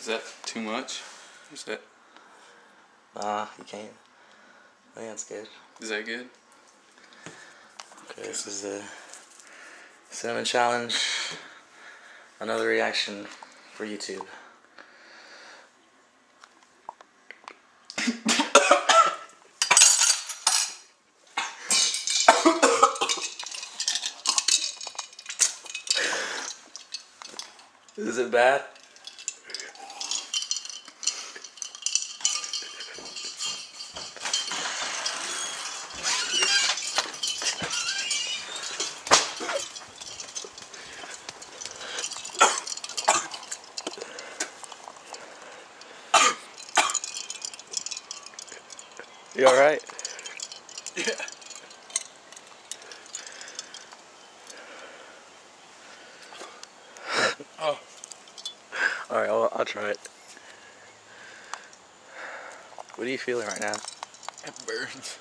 Is that too much? Is that Nah, you can't. I think that's good. is that good? Okay, this is the cinnamon challenge. Another reaction for YouTube. Is it bad? You alright? Yeah. Oh. Alright, I'll try it. What are you feeling right now? It burns.